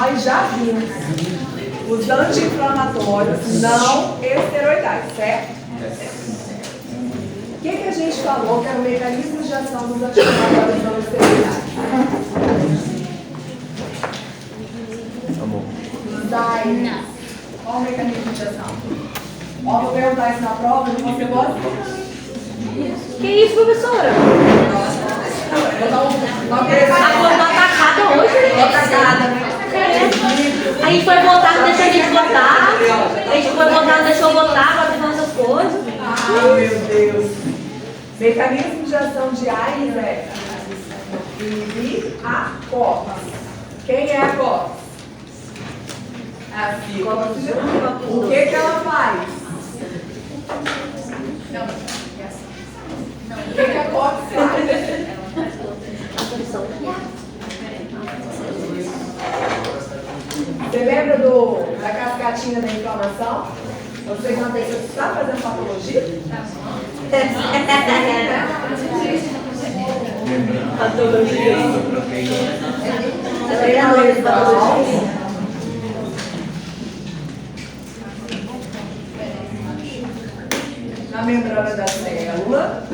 nós já vimos os anti-inflamatórios não esteroidais, certo? O que a gente falou que era o mecanismo de ação dos anti-inflamatórios não esteroidais? Qual o mecanismo de ação? Ó, vou perguntar isso na prova, você gosta? Que isso, professora? Tá atacada hoje, né? A gente foi votar, não deixou a gente votar. A gente foi votar, não deixou votar, agora tem essas coisas. Ah, meu Deus. Mecanismo de ação de AIDS é inibir a COX. Quem é a COX? A ciclooxigenase. O que ela faz? O que a COX faz? Você lembra da cascatinha da inflamação? Você que não tem, você está fazendo patologia? Patologia. Na membrana da célula,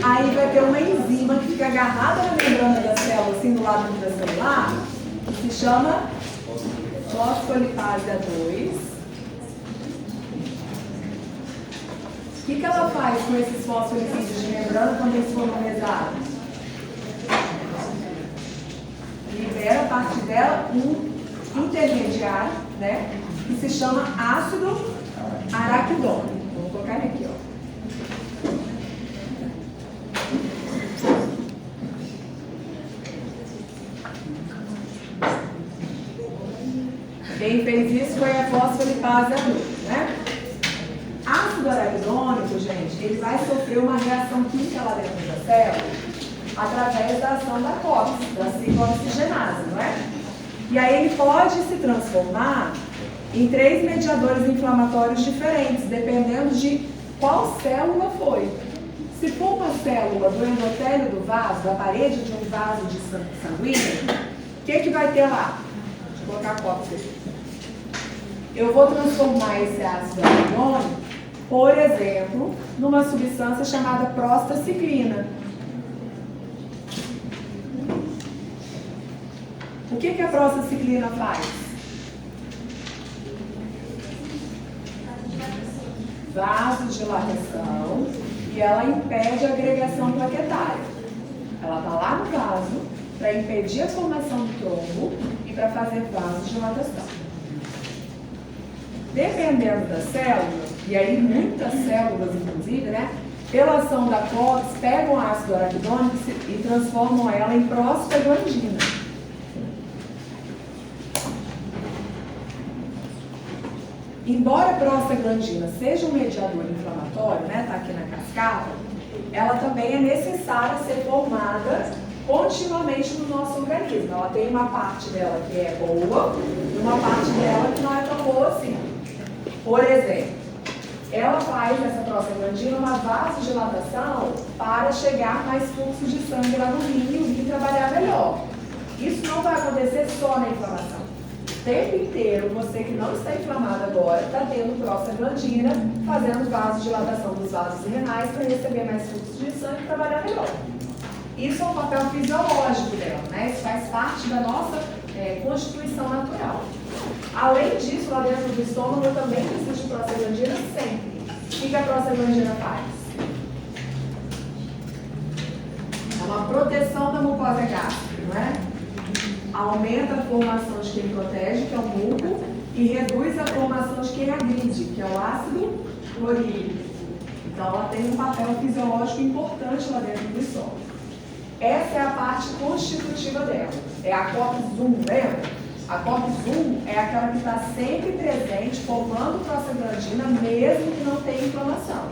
aí vai ter uma enzima que fica agarrada na membrana da célula, assim do lado da celular, que se chama fosfolipase A2. O que ela faz com esses fosfolipídios de membrana quando eles foram rezados? Libera a partir dela um intermediário, né, que se chama ácido araquidônico. Vou colocar ele aqui, ó. Quem fez isso foi a fosfolipase A2, né? Ácido araquidônico, gente, ele vai sofrer uma reação química lá dentro da célula através da ação da COX, da ciclooxigenase, não é? E aí ele pode se transformar em 3 mediadores inflamatórios diferentes, dependendo de qual célula foi. Se for uma célula do endotélio do vaso, da parede de um vaso de sanguíneo, o que vai ter lá? Deixa eu colocar a COX aqui. Eu vou transformar esse ácido araquidônico, por exemplo, numa substância chamada prostaciclina. O que a prostaciclina faz? Vasodilatação, e ela impede a agregação plaquetária. Ela está lá no vaso para impedir a formação do trombo e para fazer vasodilatação. Dependendo da célula, e aí muitas células inclusive, né, pela ação da COX, pegam ácido araquidônico e transformam ela em prostaglandina. Embora a prostaglandina seja um mediador inflamatório, né, tá aqui na cascata, ela também é necessária ser formada continuamente no nosso organismo. Ela tem uma parte dela que é boa e uma parte dela que não é tão boa assim. Por exemplo, ela faz essa prostaglandina uma vasodilatação para chegar mais fluxo de sangue lá no rim e o rim trabalhar melhor. Isso não vai acontecer só na inflamação. O tempo inteiro, você que não está inflamado agora, está tendo prostaglandina, fazendo vasodilatação dos vasos renais para receber mais fluxo de sangue e trabalhar melhor. Isso é um papel fisiológico dela, né? Isso faz parte da nossa constituição natural. Além disso, lá dentro do estômago, eu também preciso de prostaglandina sempre. O que a prostaglandina faz? É uma proteção da mucosa gástrica, não é? Aumenta a formação de quem protege, que é o muco, e reduz a formação de quem agride, que é o ácido clorídrico. Então, ela tem um papel fisiológico importante lá dentro do estômago. Essa é a parte constitutiva dela. É a COX-1, lembra? A COX-1 é aquela que está sempre presente, formando prostaglandina, mesmo que não tenha inflamação.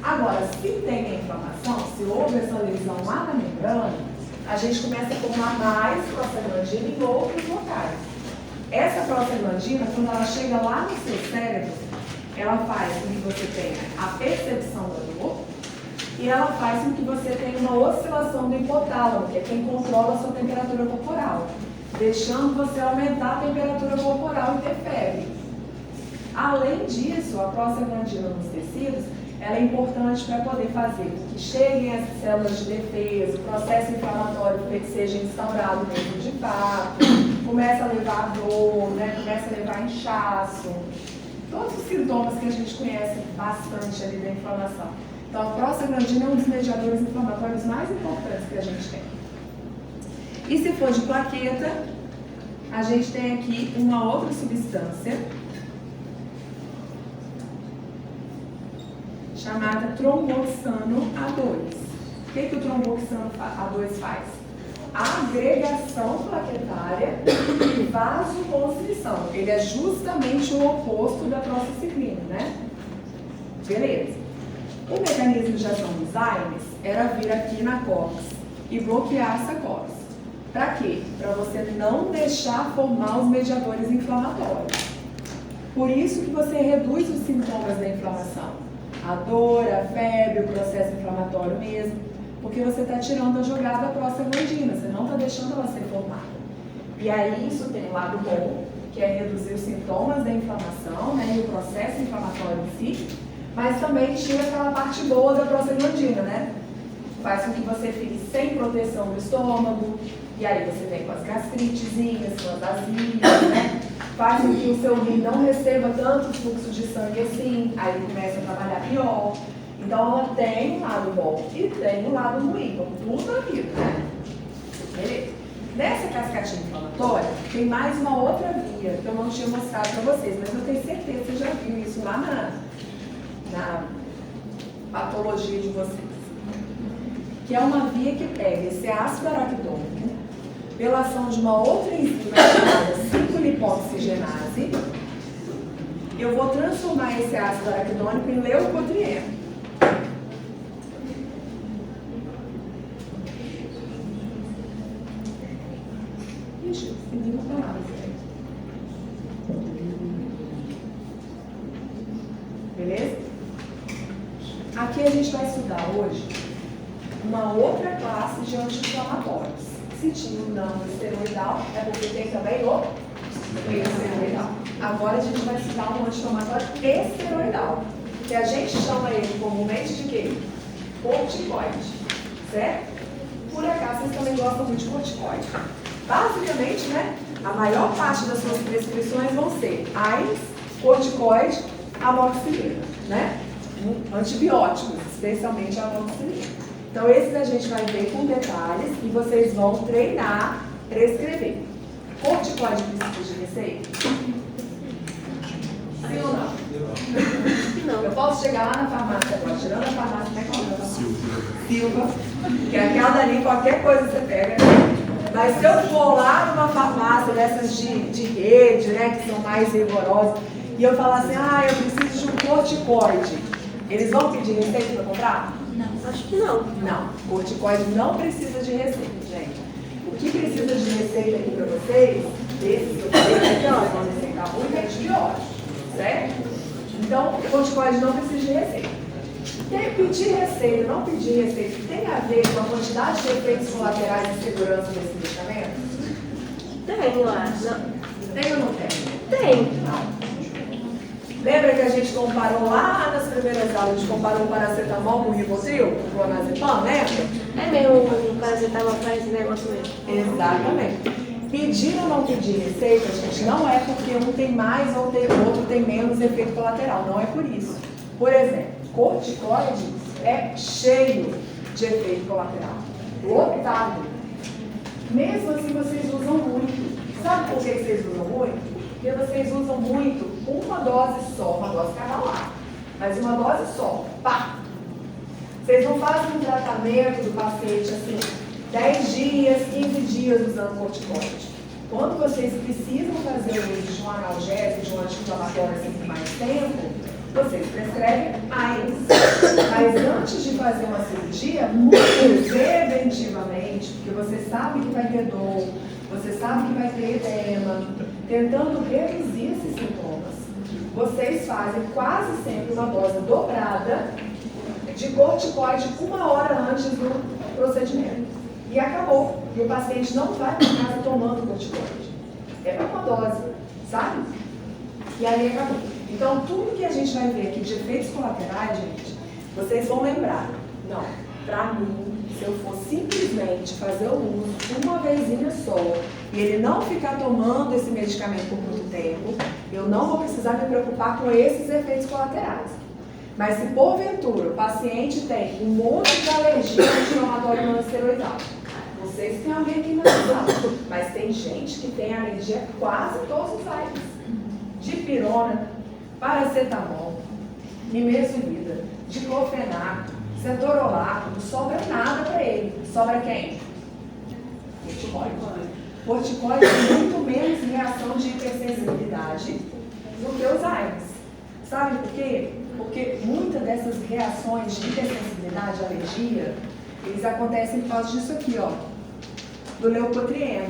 Agora, se tem a inflamação, se houve essa lesão lá na membrana, a gente começa a formar mais prostaglandina em outros locais. Essa prostaglandina, quando ela chega lá no seu cérebro, ela faz com que você tenha a percepção da dor e ela faz com que você tenha uma oscilação do hipotálamo, que é quem controla a sua temperatura corporal. deixando você aumentar a temperatura corporal e ter febre. Além disso, a prostaglandina nos tecidos, ela é importante para poder fazer com que cheguem as células de defesa, o processo inflamatório seja instaurado mesmo de fato, começa a levar dor, né? Começa a levar inchaço, todos os sintomas que a gente conhece bastante ali da inflamação. Então, a prostaglandina é um dos mediadores inflamatórios mais importantes que a gente tem. E se for de plaqueta, a gente tem aqui uma outra substância chamada tromboxano A2. O que o tromboxano A2 faz? Agregação plaquetária e vasoconstrição. Ele é justamente o oposto da prostacyclina, né? Beleza. O mecanismo de ação dos AINES era vir aqui na córtex e bloquear essa córtex. Para quê? Para você não deixar formar os mediadores inflamatórios. Por isso que você reduz os sintomas da inflamação. A dor, a febre, o processo inflamatório mesmo, porque você está tirando a jogada prostaglandina, você não está deixando ela ser formada. E aí isso tem um lado bom, que é reduzir os sintomas da inflamação, né, e o processo inflamatório em si, mas também tira aquela parte boa da prostaglandina, né? Faz com que você fique sem proteção do estômago, e aí você vem com as gastritezinhas, com as azias, né? Faz com que o seu rim não receba tanto fluxo de sangue assim, aí ele começa a trabalhar pior. Então ela tem um lado bom e tem um lado ruim, como tudo na vida, né? Beleza. Nessa cascatinha inflamatória, tem mais uma outra via que eu não tinha mostrado para vocês, mas eu tenho certeza que você já viu isso lá na patologia de vocês. Que é uma via que pega esse ácido araquidônico pela ação de uma outra enzima chamada 5-lipoxigenase. Eu vou transformar esse ácido araquidônico em leucotrieno. Ixi, nenhuma palavra. Beleza? Aqui a gente vai estudar hoje uma outra classe de anti-inflamatórios. Se tinha o não esteroidal, é porque tem também o esteroidal. Agora a gente vai estudar um anti-inflamatório esteroidal, que a gente chama ele comumente de quê? Corticoide, certo? Por acaso vocês também gostam muito de corticoide. Basicamente, né, a maior parte das suas prescrições vão ser AINES, corticoide, amoxicilina, né? Antibióticos, especialmente a amoxicilina. Então, esses a gente vai ver com detalhes e vocês vão treinar, prescrever. Corticoide precisa de receita? Sim ou não? Não. Eu posso chegar lá na farmácia agora, tirando a farmácia, como é que é? Silva. Que é aquela dali, qualquer coisa você pega. Mas se eu for lá numa farmácia dessas de rede, né, que são mais rigorosas, e eu falar assim, eu preciso de um corticoide, eles vão pedir receita para comprar? Não, acho que não. Não, corticoide não precisa de receita, gente. O que precisa de receita aqui para vocês, desses que eu falei, então, vão receitar muito antibiótico, certo? Então, corticoide não precisa de receita. Pedir receita, não pedir receita, tem a ver com a quantidade de efeitos colaterais de segurança desse medicamento? Tem, eu acho. Tem ou não tem? Tem. Não. Lembra que a gente comparou lá nas primeiras aulas, a gente comparou o paracetamol com o Rivotril, com o clonazepam, lembra? É mesmo, o paracetamol faz esse negócio mesmo. Exatamente. Pedir ou não pedir receita, gente, não é porque um tem mais ou o outro tem menos efeito colateral, não é por isso. Por exemplo, corticoide é cheio de efeito colateral, lotado. Mesmo assim, vocês usam muito. Sabe por que vocês usam muito? Porque vocês usam muito uma dose só, uma dose cavalar, mas uma dose só, pá! Vocês não fazem um tratamento do paciente assim, 10 dias, 15 dias usando corticoide. Quando vocês precisam fazer o uso de um analgésico, de um anti-inflamatório assim por mais tempo, vocês prescrevem AINES. Mas antes de fazer uma cirurgia, muito preventivamente, porque você sabe que vai ter dor, você sabe que vai ter edema, tentando reduzir esses sintomas, vocês fazem quase sempre uma dose dobrada de corticoide 1 hora antes do procedimento. E e acabou. E o paciente não vai para casa tomando corticoide. É uma dose, sabe? E aí acabou. Então, tudo que a gente vai ver aqui de efeitos colaterais, gente, vocês vão lembrar. Não, para mim, se eu for simplesmente fazer o uso uma vezinha só e ele não ficar tomando esse medicamento por muito tempo, eu não vou precisar me preocupar com esses efeitos colaterais. Mas se porventura o paciente tem um monte de alergia ao anti-inflamatório não esteroidal, não sei se tem alguém aqui na sala, mas tem gente que tem alergia a quase todos os AINES. Dipirona, paracetamol, nimesulida, diclofenaco, cetorolaco, não sobra nada para ele. Sobra quem? Corticoide. Corticoide tem muito menos reação de hipersensibilidade do que os AINES. Sabe por quê? Porque muitas dessas reações de hipersensibilidade, alergia, eles acontecem por causa disso aqui, ó, do leucotrieno.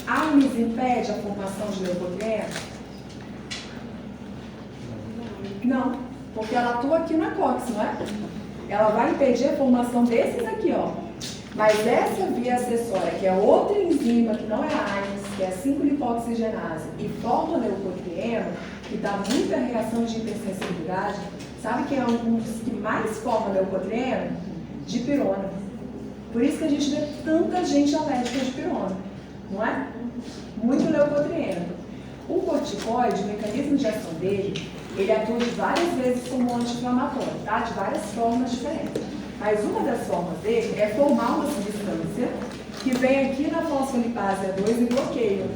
AINES impede a formação de leucotrieno? Não, porque ela atua aqui na COX, não é? Ela vai impedir a formação desses aqui, ó. Mas essa via acessória, que é outra enzima, que não é a AINES, que é a 5-lipoxigenase, e forma leucotrieno, que dá muita reação de hipersensibilidade, sabe quem é um dos que mais forma leucotrieno? Dipirona. Por isso que a gente vê tanta gente alérgica a dipirona, não é? Muito leucotrieno. O corticoide, o mecanismo de ação dele, ele atua de várias vezes como anti-inflamatório, tá? De várias formas diferentes. Mas uma das formas dele é formar uma substância que vem aqui na fosfolipase A2 e bloqueia.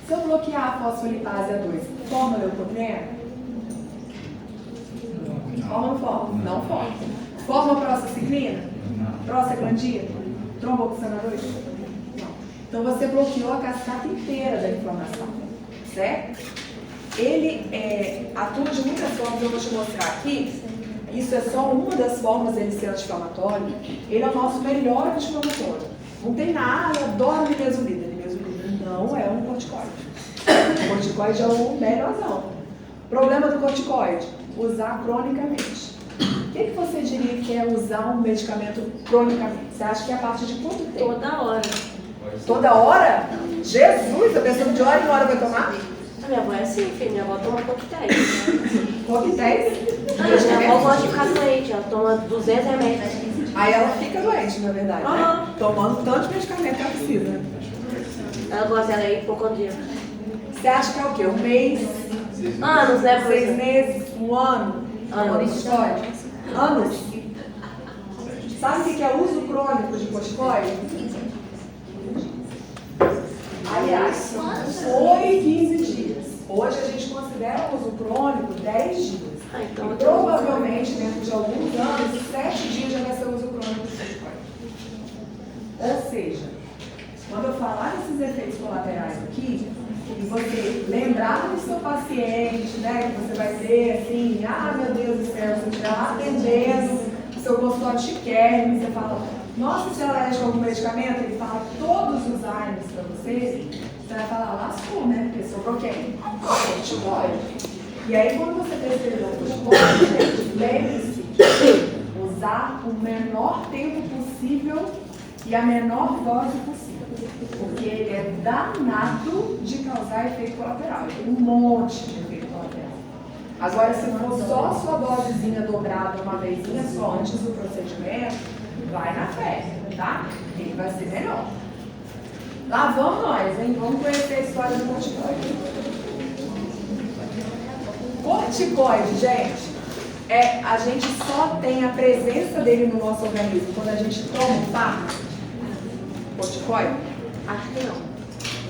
Se eu bloquear a fosfolipase A2, forma leucotrieno? Forma ou não forma? Não forma. Forma prostacyclina? Prostaglandina? Tromboxana 2? Não. Então você bloqueou a cascata inteira da inflamação, certo? Ele atua de muitas formas, eu vou te mostrar aqui. Isso é só uma das formas dele ser anti-inflamatório. Ele é o nosso melhor anti-inflamatório. Não tem nada, eu adoro nimesulida. Nimesulida não é um corticoide. O corticoide é o melhorzão. Problema do corticoide? Usar cronicamente. O que você diria que é usar um medicamento cronicamente? Você acha que é a partir de quanto tempo? Toda hora. Toda hora? Jesus, a pessoa de hora em hora vai tomar? A minha avó é assim, filha. Minha avó toma coquetéis. Coquetéis? Minha avó gosta de ficar doente. Ela toma 200 remédios. Aí ela fica doente, na verdade, né? Aham. Tomando tanto medicamento que ela precisa. Ela gosta, ela é hipocondríaca. Você acha que é o quê? Um mês? Anos, né, 6 professora? meses? Um ano? Anos. Corticoide? Anos? Sabe o que é uso crônico de corticoide? Aliás, foi 15 dias. Hoje a gente considera o uso crônico 10 dias. Então, E provavelmente, dentro de alguns anos, 7 dias já vai ser o uso crônico de corticoide. Ou seja, quando eu falar desses efeitos colaterais aqui, e você lembrar do seu paciente, né, que você vai ter assim, ah, meu Deus do céu, você estiver lá atendendo, o seu consultório chiquérrimo, você fala, nossa, você é alérgico a algum medicamento? Ele fala todos os AINES para você, você vai falar, lascou, né? Porque sobrou quem? Corticoide. E aí, quando você prescrever o corticoide, gente, lembre-se de usar o menor tempo possível e a menor dose possível. Porque ele é danado de causar efeito colateral. Ele tem um monte de efeito colateral. Agora, se for só a sua dosezinha dobrada uma vezinha só antes do procedimento, vai na fé, tá? Ele vai ser melhor. Lá vamos nós, hein? Vamos conhecer a história do corticoide. Corticoide, gente, a gente só tem a presença dele no nosso organismo quando a gente toma um fármaco. Corticoide? acho que não.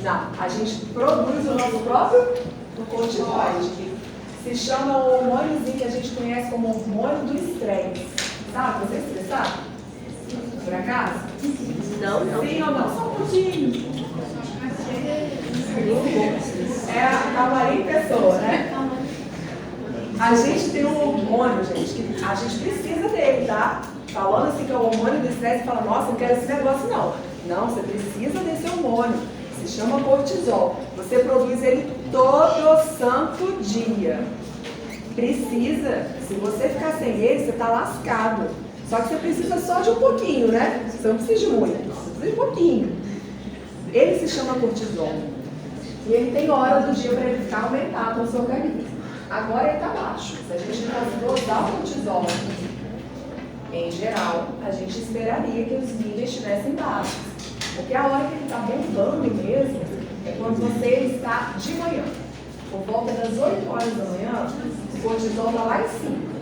Não, a gente produz o nosso próprio corticoide. Se chama o hormôniozinho que a gente conhece como hormônio do estresse. Sabe? Você é estressado? Por acaso? Não, não. Sim ou não? Só um pouquinho. É a camarim pessoa, né? A gente tem um hormônio, gente, que a gente precisa dele, tá? Falando assim que é o hormônio do estresse, fala, nossa, não quero esse negócio não. Não, você precisa desse hormônio. Se chama cortisol. Você produz ele todo santo dia. Precisa. Se você ficar sem ele, você tá lascado. Só que você precisa só de um pouquinho, né? Você não precisa de muito. bem pouquinho. Ele se chama cortisol. E ele tem hora do dia para ele ficar aumentado no seu organismo. Agora ele está baixo. Se a gente fosse dosar o cortisol, em geral, a gente esperaria que os níveis estivessem baixos. Porque a hora que ele está bombando mesmo é quando você está de manhã. Por volta das 8 horas da manhã, o cortisol está lá em cima.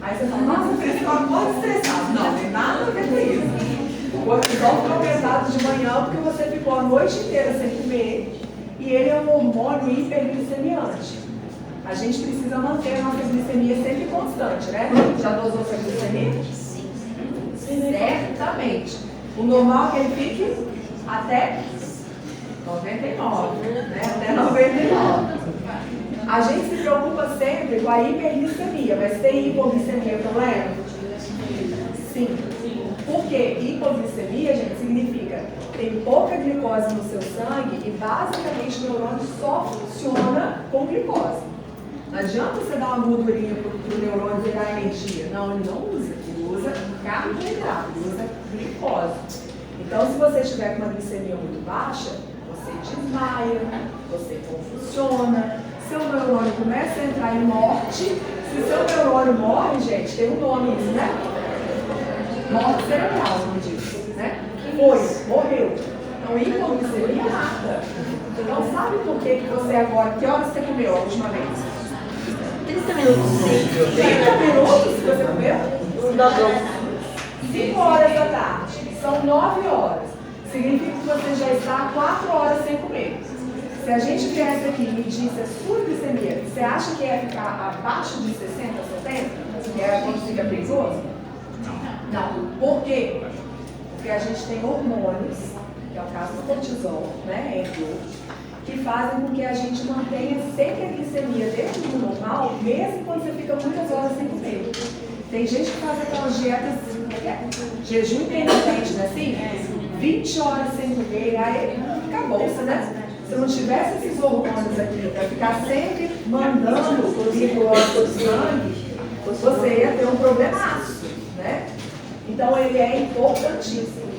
Aí você fala, nossa, você está muito estressado. Não, tem nada a ver com isso. O cortisol fica aumentado de manhã porque você ficou a noite inteira sem comer e ele é um hormônio hiperglicemiante. A gente precisa manter a nossa glicemia sempre constante, né? Já dosou sua glicemia? Sim. Certamente. O normal é que ele fique até 99, né? Até 99. A gente se preocupa sempre com a hiperglicemia, mas tem hipoglicemia problema? Sim. Porque hipoglicemia, gente, significa tem pouca glicose no seu sangue e basicamente o neurônio só funciona com glicose. Não adianta você dar uma gordurinha para o neurônio virar energia. Não, ele não usa. Ele usa carboidrato, ele usa glicose. Então, se você estiver com uma glicemia muito baixa, você desmaia, você confusiona, seu neurônio começa a entrar em morte. Se seu neurônio morre, gente, tem um nome isso, né? Morte cerebral, como diz, né? Morreu. Então, hipoglicemia mata. Então, sabe por que você agora, que horas você comeu a última vez? 30 minutos. 30 minutos que você comeu? 5 horas da tarde. São 9 horas. Significa que você já está 4 horas sem comer. Se a gente viesse aqui e medisse a sua glicemia, você acha que ia ficar abaixo de 60, 70? Que é quando fica perigoso? Não. Por quê? Porque a gente tem hormônios, que é o caso do cortisol, né, que fazem com que a gente mantenha sempre a glicemia dentro do normal, mesmo quando você fica muitas horas sem comer. Tem gente que faz aquelas dietas, jejum intermitente, né, assim? 20 horas sem comer, aí acabou-se, né? Se não tivesse esses hormônios aqui para ficar sempre mandando o glicose do sangue, você ia ter um problemaço, né? Então ele é importantíssimo.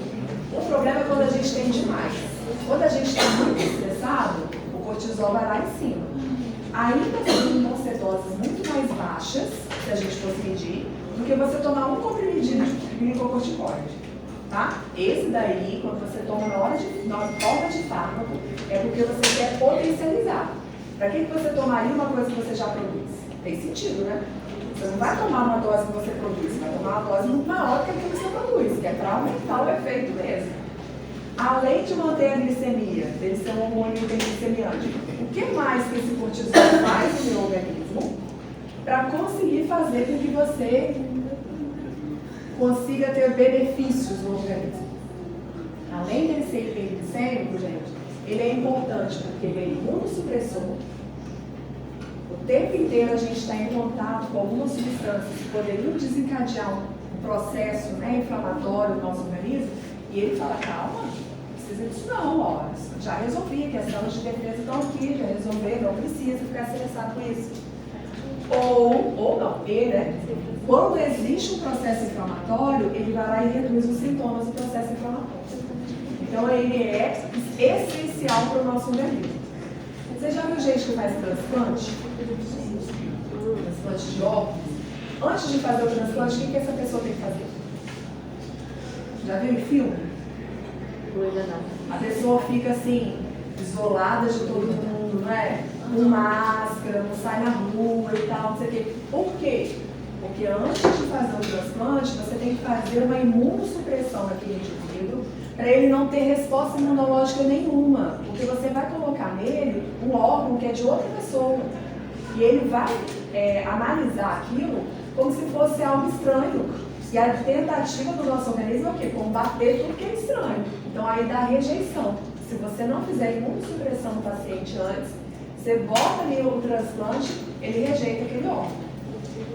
O problema é quando a gente tem demais. Quando a gente está muito estressado, o cortisol vai lá em cima. Ainda assim, vão ser doses muito mais baixas, se a gente fosse medir, do que você tomar um comprimidinho de glicocorticoide. Tá? Esse daí, quando você toma na forma de fármaco, é porque você quer potencializar. Para que você tomaria uma coisa que você já produz? Tem sentido, né? Você não vai tomar uma dose que você produz, você vai tomar uma dose muito maior que a que você produz, que é para aumentar o efeito mesmo. Além de manter a glicemia, dele ser um hormônio hiperglicemiante, o que mais que esse cortisol faz no meu organismo para conseguir fazer com que você consiga ter benefícios no organismo? Além dele ser hiperglicêmico, gente, ele é importante porque ele é imunossupressor. O tempo inteiro a gente está em contato com algumas substâncias que poderiam desencadear um processo, né, inflamatório no nosso organismo, e ele fala, calma, não precisa disso não, ó, já resolvi, que as células de defesa estão aqui, já resolvi, não precisa ficar estressado com isso. Ou não, né? Quando existe um processo inflamatório, ele vai lá e reduz os sintomas do processo inflamatório. Então ele é essencial para o nosso organismo. Você já viu gente que faz transplante? Transplante de órgãos? Antes de fazer o transplante, o que essa pessoa tem que fazer? Já viu em filme? Ainda não. A pessoa fica assim, isolada de todo mundo, né? Com máscara, não sai na rua e tal, não sei o quê. Por quê? Porque antes de fazer o transplante, você tem que fazer uma imunossupressão naquele indivíduo para ele não ter resposta imunológica nenhuma. Porque você vai colocar nele um órgão que é de outra pessoa. E ele vai analisar aquilo como se fosse algo estranho. E a tentativa do nosso organismo é o quê? Combater tudo que é estranho. Então aí dá rejeição. Se você não fizer imunossupressão no paciente antes, você bota ali o transplante, ele rejeita aquele órgão.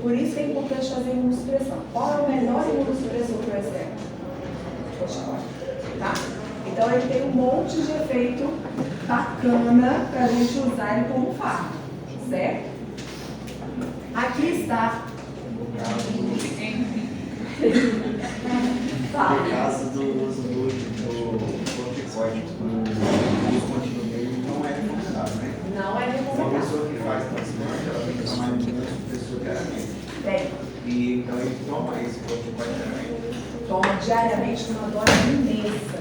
Por isso que é importante fazer imunossupressão. Qual é o melhor imunossupressor para o externo? Corticoide, tá? Então ele tem um monte de efeito bacana para a gente usar ele como fármaco, certo? Aqui está. No caso do uso do corticoide com uso contínuo dele, não é recomendado, né? Não é Uma recomendado. pessoa que faz transplante, ela tem que tomar imunossupressor diariamente. Tem. E então ele toma esse corticoide diariamente. Toma diariamente uma dose imensa.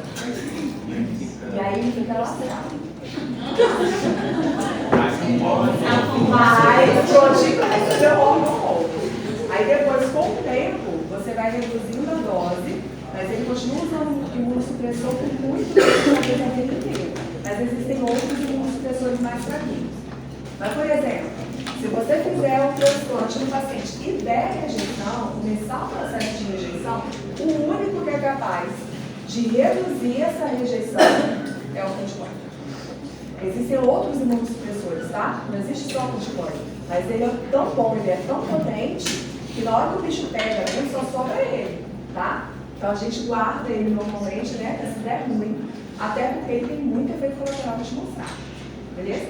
E aí ele fica lastrado. Mas o corticoide recebeu o hormônio. Aí depois, com o tempo, você vai reduzindo a dose, mas ele continua usando imunossupressor por muito tempo, talvez a vida inteira. Mas existem outros imunossupressores mais fraquinhos. Mas, por exemplo, se você fizer o transplante no paciente e der rejeição, começar o processo de rejeição, o único que é capaz de reduzir essa rejeição é o corticoide. Existem outros imunossupressores, tá? Não existe só o corticoide. Mas ele é tão bom, ele é tão potente, que na hora que o bicho pega, ele só sobra ele, tá? Então a gente guarda ele normalmente, né? Se der ruim, até porque ele tem muito efeito colateral para te mostrar. Beleza?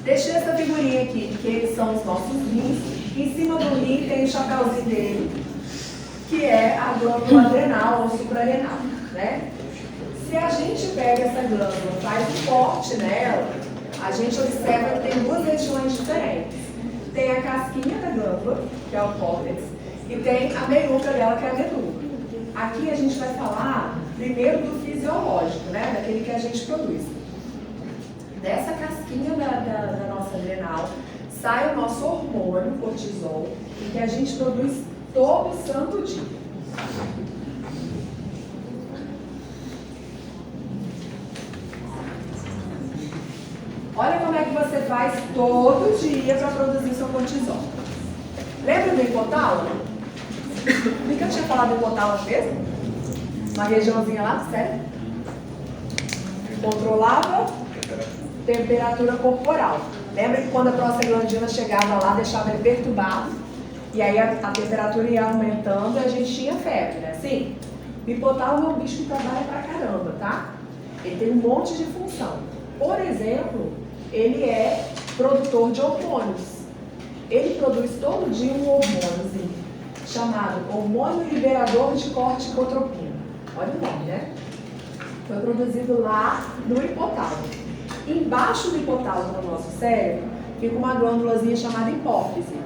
Deixei essa figurinha aqui, que eles são os nossos rins. Em cima do rim tem o chapéuzinho dele, que é a glândula adrenal ou suprarrenal, né? Se a gente pega essa glândula, faz um corte nela, a gente observa que tem duas regiões diferentes. Tem a casquinha da glândula, que é o córtex, e tem a meiuca dela, que é a medula. Aqui a gente vai falar primeiro do fisiológico, né? Daquele que a gente produz. Dessa casquinha da nossa adrenal sai o nosso hormônio, cortisol, que a gente produz todo santo dia. Olha como é que você faz todo dia para produzir seu cortisol. Lembra do hipotálamo? O que eu tinha falado do hipotálamo mesmo? Uma regiãozinha lá, sério? Controlava temperatura corporal. Lembra que quando a prostaglandina chegava lá, deixava ele perturbado, e aí a temperatura ia aumentando e a gente tinha febre, né? Sim. O hipotálamo é um bicho que trabalha pra caramba, tá? Ele tem um monte de função. Por exemplo, ele é produtor de hormônios. Ele produz todo dia um hormôniozinho chamado hormônio liberador de corticotropina. Olha o nome, né? Foi produzido lá no hipotálamo. Embaixo do hipotálamo no nosso cérebro fica uma glândulazinha chamada hipófise.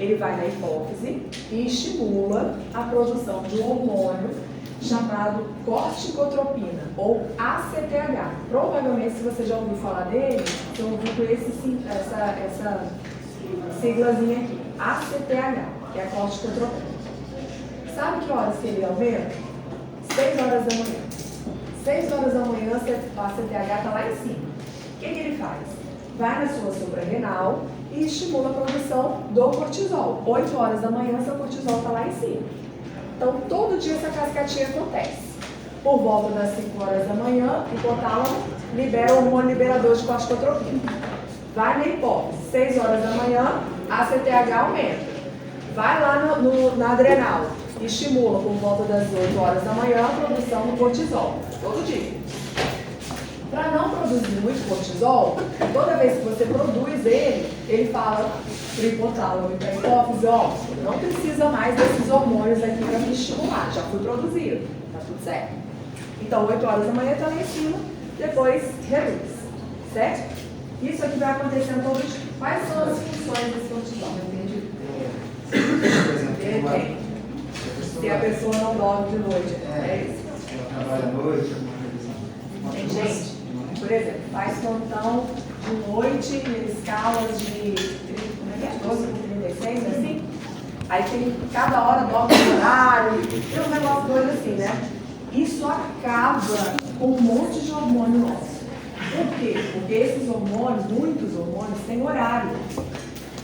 Ele vai na hipófise e estimula a produção de um hormônio chamado corticotropina, ou ACTH. Provavelmente, se você já ouviu falar dele, você ouviu com essa siglazinha aqui, ACTH, que é a corticotropina. Sabe que horas que ele aumenta? 6 horas da manhã. 6 horas da manhã, a ACTH está lá em cima. O que ele faz? Vai na sua suprarrenal e estimula a produção do cortisol. 8 horas da manhã, seu cortisol está lá em cima. Então, todo dia essa cascatinha acontece. Por volta das 5 horas da manhã, o hipotálamo libera o hormônio liberador de corticotropina. Vai na hipófise, 6 horas da manhã, a ACTH aumenta. Vai lá na adrenal, estimula por volta das 8 horas da manhã a produção do cortisol, todo dia. Para não produzir muito cortisol, toda vez que você produz ele fala para o hipotálamo e para a hipófise, ó, não precisa mais desses hormônios aqui para me estimular, já fui produzido, tá tudo certo. Então, 8 horas da manhã está lá em cima, depois reduz, certo? Isso aqui vai acontecendo todo dia. Quais são as funções desse cortisol? Entendi? Depende. Se a pessoa não dorme de noite, é isso? Ela trabalha à noite, Tem gente, por exemplo, faz plantão de noite em escalas de 12 por 36, assim. Aí tem, cada hora dorme no horário, tem um negócio doido assim, né? Isso acaba com um monte de hormônio nosso. Por quê? Porque esses hormônios, muitos hormônios, têm horário.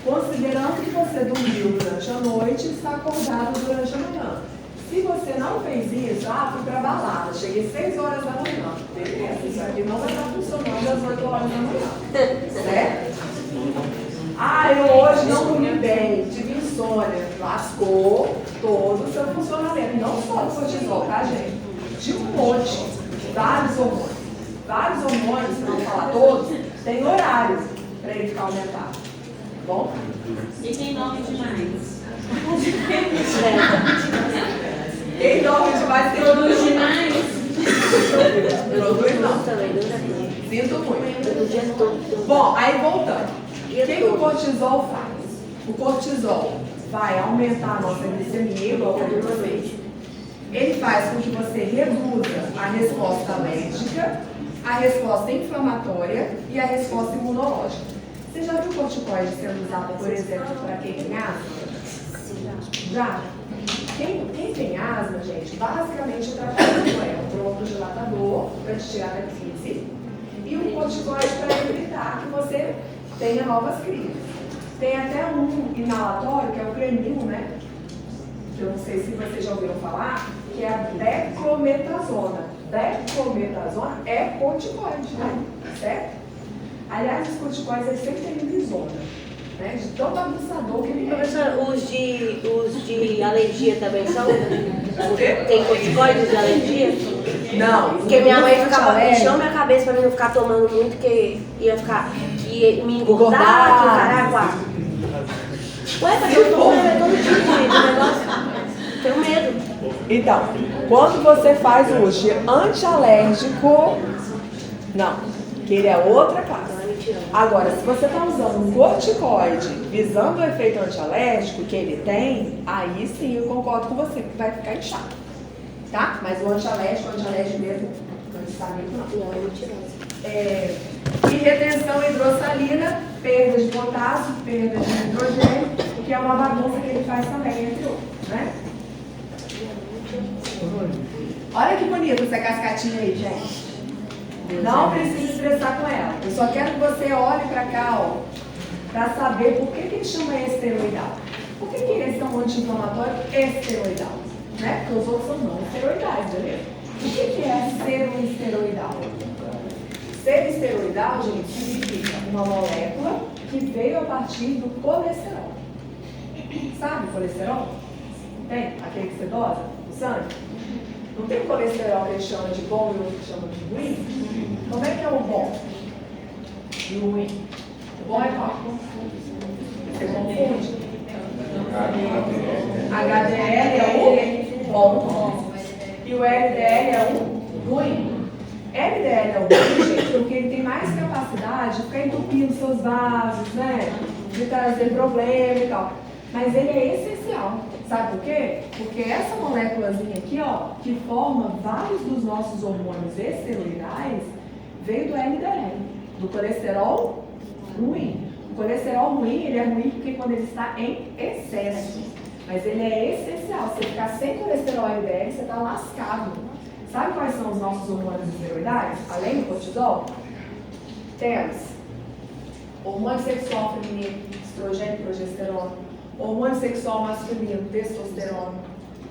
Considerando que você dormiu durante a noite e está acordado durante a manhã. Se você não fez isso, fui pra balada, cheguei 6 horas da manhã. Beleza, isso aqui não vai estar funcionando às 8 horas da manhã. Certo? Eu hoje não dormi bem, tive insônia. Lascou todo o seu funcionamento. Não só do cortisol, tá, gente? De um monte, vários hormônios. Vários hormônios, se não falar todos, tem horários para ele ficar aumentado. Bom? E tem nome demais. Quem dorme demais tem Produz demais. Produz não. Também, Sinto muito. o dia todo. Bom, aí voltando. O que o cortisol faz? O cortisol vai aumentar a nossa glicemia, igual eu falei para vocês. Ele faz com que você reduza a resposta alérgica, a resposta inflamatória e a resposta imunológica. Você já viu corticoide sendo usado, por exemplo, para quem tem asma? Já? Quem tem asma, gente, basicamente o tratamento é um broncodilatador para te tirar da crise e um corticoide para evitar que você tenha novas crises. Tem até um inalatório, que é o Clenil, né? Que eu não sei se vocês já ouviram falar, que é a declometasona. Declometasona é corticoide, né? Certo? Aliás, os corticoides eles sempre têm lisona, né? De tão bagunçador que ele é. Professor, os de alergia também são? Tem corticoides de alergia? Não, Porque minha mãe ficava alérgico. puxando minha cabeça pra mim não ficar tomando muito, que ia ficar, que ia me engordar, que o caraca. Ué, mas eu tô comendo todo tipo de negócio. Tenho medo. Então, quando você faz uso de antialérgico, não, que ele é outra classe. Não é mentira. Agora, se você está usando um corticoide visando o efeito antialérgico que ele tem, aí sim eu concordo com você, que vai ficar inchado. Tá? Mas o antialérgico mesmo, não está muito não. Não, é mentirosa. E retenção hidrossalina, perda de potássio, perda de hidrogênio, que é uma bagunça que ele faz também, entre outros, né? Olha que bonita essa cascatinha aí, gente. Não precisa estressar com ela. Eu só quero que você olhe para cá, ó, para saber por que ele chama esteroidal. Por que esse é um anti-inflamatório esteroidal? Né? Porque os outros são não esteroidais, beleza? O que é ser um esteroidal? Ser esteroidal, gente, significa uma molécula que veio a partir do colesterol. Sabe o colesterol? Tem? Aquele que você dosa? O sangue? Não tem colesterol que ele chama de bom e o outro que chama de ruim? Como é que é o bom e o ruim? O bom é qual? Você confunde? HDL é o bom e o LDL é o ruim. LDL é o ruim, gente, porque ele tem mais capacidade de ficar entupindo seus vasos, né? De trazer problema e tal. Mas ele é essencial. Sabe por quê? Porque essa moléculazinha aqui, ó, que forma vários dos nossos hormônios esteroidais, veio do LDL, do colesterol ruim. O colesterol ruim, ele é ruim porque quando ele está em excesso. Mas ele é essencial. Se você ficar sem colesterol LDL, você está lascado. Sabe quais são os nossos hormônios esteroidais? Além do cortisol? Temos hormônio sexual feminino, estrogênio e progesterona. Hormônio sexual masculino, testosterona,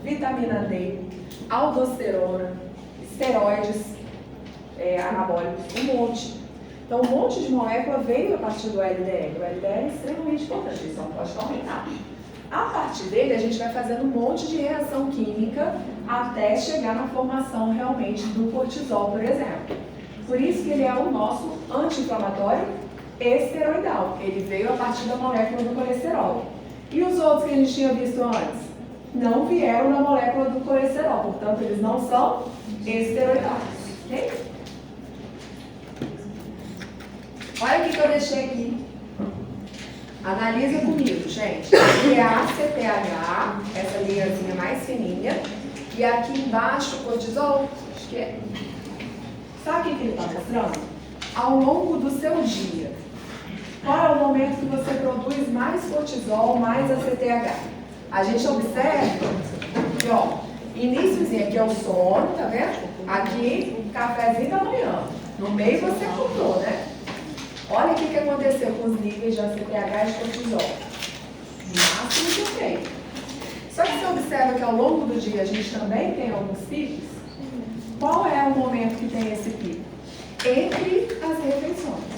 vitamina D, aldosterona, esteroides anabólicos, um monte. Então, um monte de molécula veio a partir do LDL. O LDL é extremamente importante, ele só pode aumentar. A partir dele, a gente vai fazendo um monte de reação química até chegar na formação realmente do cortisol, por exemplo. Por isso que ele é o nosso anti-inflamatório esteroidal. Ele veio a partir da molécula do colesterol. E os outros que a gente tinha visto antes? Não vieram na molécula do colesterol, portanto, eles não são esteroidais. Ok? Olha o que eu deixei aqui. Analisa comigo, gente. Aqui é a ACTH, essa linhazinha mais fininha. E aqui embaixo o cortisol, acho que é. Sabe o que ele está mostrando? Ao longo do seu dia. Qual é o momento que você produz mais cortisol, mais ACTH? A gente observa que, ó, iníciozinho aqui é o sono, tá vendo? Aqui, cafezinho da manhã. No meio você acordou, né? Olha o que aconteceu com os níveis de ACTH e de cortisol. Máximo de efeito. Só que você observa que ao longo do dia a gente também tem alguns picos. Qual é o momento que tem esse pico? Entre as refeições.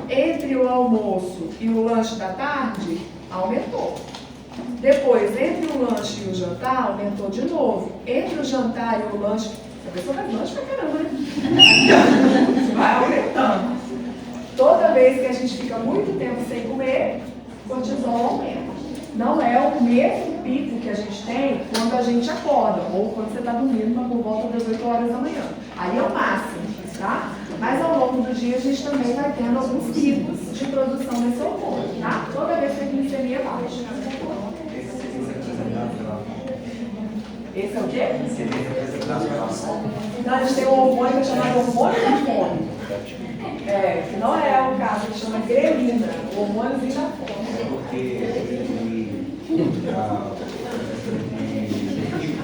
Entre o almoço e o lanche da tarde, aumentou. Depois, entre o lanche e o jantar, aumentou de novo. Entre o jantar e o lanche, a pessoa faz lanche pra caramba, né? Vai aumentando. Toda vez que a gente fica muito tempo sem comer, o cortisol aumenta. não é o mesmo pico que a gente tem quando a gente acorda, ou quando você está dormindo por volta das 8 horas da manhã. Aí é o máximo, tá? Mas ao longo do dia a gente também vai tendo alguns picos de produção desse hormônio, tá? Toda vez que a glicemia é baixa. Esse é o quê? Então a gente tem um hormônio que é chamado hormônio da fome. Que não é o caso, que chama grelina, o hormôniozinho da fome.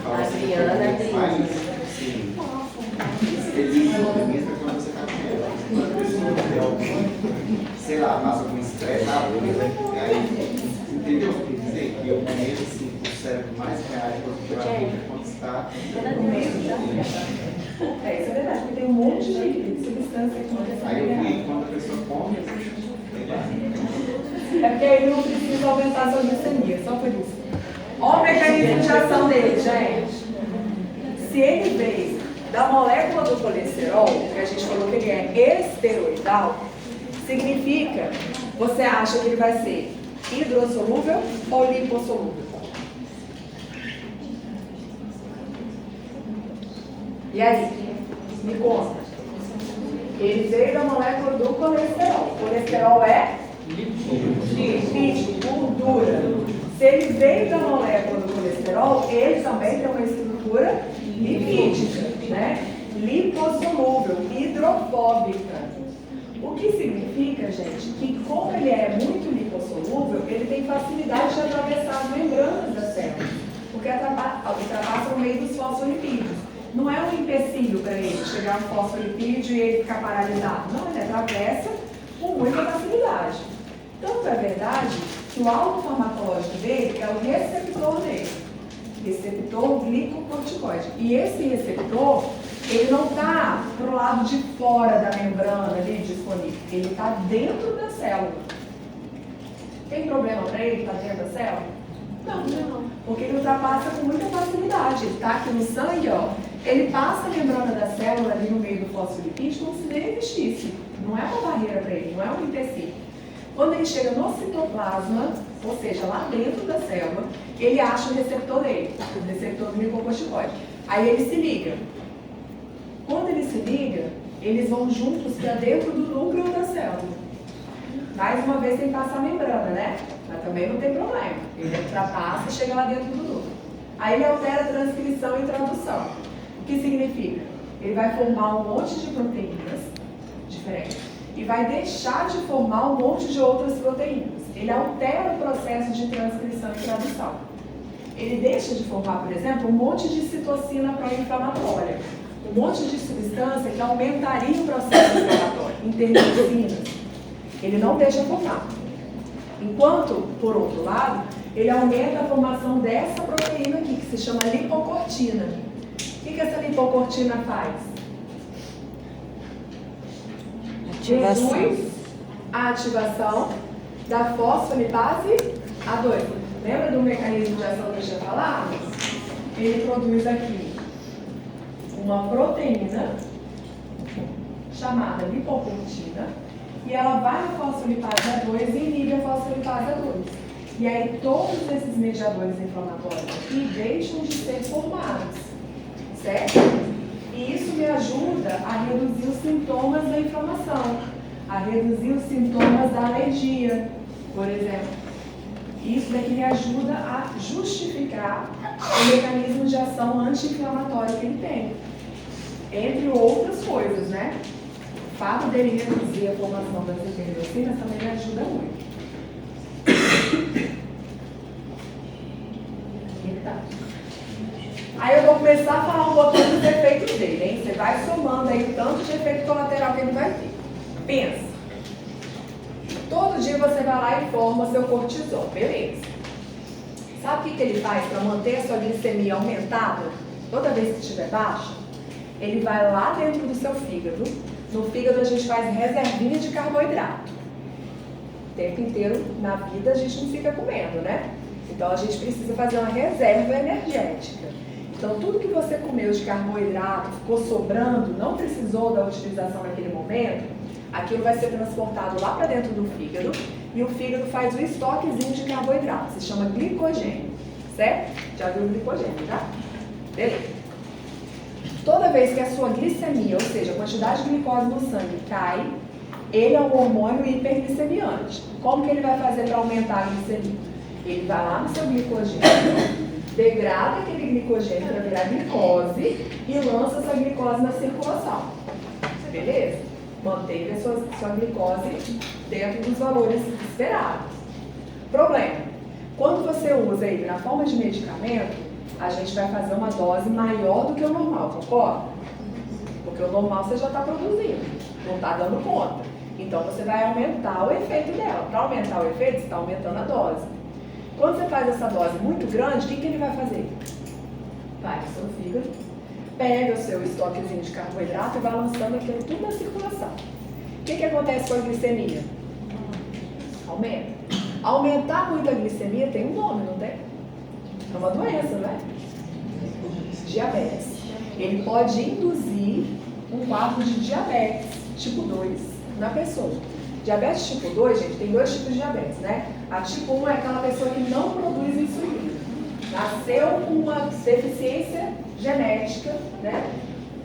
Adriana, sei lá, passa com estresse, entendeu? Quer dizer, que eu manejo assim, o cérebro mais reage positivamente quando está no meio. Isso é verdade, porque tem um monte de substância que acontece. Aí eu vi quando a pessoa come, é porque ele não precisa aumentar a sua glicemia, só por isso. Olha o mecanismo de ação dele, gente. Se ele veio da molécula do colesterol, que a gente falou que ele é esteroidal, significa, você acha que ele vai ser hidrossolúvel ou lipossolúvel? E aí, me conta. Ele veio da molécula do colesterol. O colesterol é lipídico, gordura. Se ele veio da molécula do colesterol, ele também tem uma estrutura lipídica, né? Lipossolúvel, hidrofóbica. O que significa, gente, que como ele é muito lipossolúvel, ele tem facilidade de atravessar as membranas das células, porque ultrapassa o meio dos fosfolipídios. Não é um empecilho para ele chegar um fosfolipídio e ele ficar paralisado. Não, ele atravessa com muita facilidade. Tanto é verdade que o alvo farmacológico dele é o receptor dele, receptor glicocorticoide. E esse receptor, ele não está para o lado de fora da membrana ali disponível, ele está dentro da célula. Tem problema para ele estar dentro da célula? Não, porque ele ultrapassa com muita facilidade. Ele está aqui no sangue, ó, ele passa a membrana da célula ali no meio do fosfolipídio como se nem existisse. Não é uma barreira para ele, não é um empecilho. Quando ele chega no citoplasma, ou seja, lá dentro da célula, ele acha o receptor dele, o receptor do glicocorticoide. Aí ele se liga. Quando ele se liga, eles vão juntos para dentro do núcleo da célula. Mais uma vez tem que passar a membrana, né? Mas também não tem problema. Ele ultrapassa e chega lá dentro do núcleo. Aí ele altera a transcrição e tradução. O que significa? Ele vai formar um monte de proteínas diferentes e vai deixar de formar um monte de outras proteínas. Ele altera o processo de transcrição e tradução. Ele deixa de formar, por exemplo, um monte de citocina pró-inflamatória, um monte de substância que aumentaria o processo inflamatório, interleucinas. Ele não deixa formar. Enquanto, por outro lado, ele aumenta a formação dessa proteína aqui, que se chama lipocortina. O que essa lipocortina faz? Reduz a ativação da fosfolipase A2. Lembra do mecanismo de ação que eu tinha falado? Ele produz aqui uma proteína chamada lipocortina e ela vai na fosfolipase A2 e inibe a fosfolipase A2. E aí todos esses mediadores inflamatórios aqui deixam de ser formados, certo? E isso me ajuda a reduzir os sintomas da inflamação, a reduzir os sintomas da alergia, por exemplo. Isso daqui me ajuda a justificar o mecanismo de ação anti-inflamatório que ele tem, entre outras coisas, né? O fato dele reduzir a formação das interleucinas também me ajuda muito. Então, aí eu vou começar a falar um pouquinho dos efeitos dele, hein? Você vai somando aí o tanto de efeito colateral que ele vai ter. Pensa. Todo dia você vai lá e forma seu cortisol, beleza. Sabe o que ele faz para manter a sua glicemia aumentada? Toda vez que estiver baixa, ele vai lá dentro do seu fígado. No fígado a gente faz reservinha de carboidrato. O tempo inteiro na vida a gente não fica comendo, né? Então a gente precisa fazer uma reserva energética. Então tudo que você comeu de carboidrato, ficou sobrando, não precisou da utilização naquele momento, aquilo vai ser transportado lá para dentro do fígado e o fígado faz um estoquezinho de carboidrato, se chama glicogênio, certo? Já viu o glicogênio, tá? Beleza. Toda vez que a sua glicemia, ou seja, a quantidade de glicose no sangue cai, ele é um hormônio hiperglicemiante. Como que ele vai fazer para aumentar a glicemia? Ele vai lá no seu glicogênio, degrada aquele glicogênio para virar glicose e lança essa glicose na circulação. Beleza? Manteve a sua glicose dentro dos valores esperados. Problema: quando você usa ele na forma de medicamento, a gente vai fazer uma dose maior do que o normal, concorda? Porque o normal você já está produzindo, não está dando conta. Então você vai aumentar o efeito dela. Para aumentar o efeito, você está aumentando a dose. Quando você faz essa dose muito grande, o que ele vai fazer? Vai no seu fígado, pega o seu estoquezinho de carboidrato e vai lançando aquilo tudo na circulação. O que acontece com a glicemia? Aumenta. Aumentar muito a glicemia tem um nome, não tem? É uma doença, né? Diabetes. Ele pode induzir um quadro de diabetes tipo 2 na pessoa. Diabetes tipo 2, gente, tem dois tipos de diabetes, né? A tipo 1 é aquela pessoa que não produz insulina. Nasceu com uma deficiência genética, né?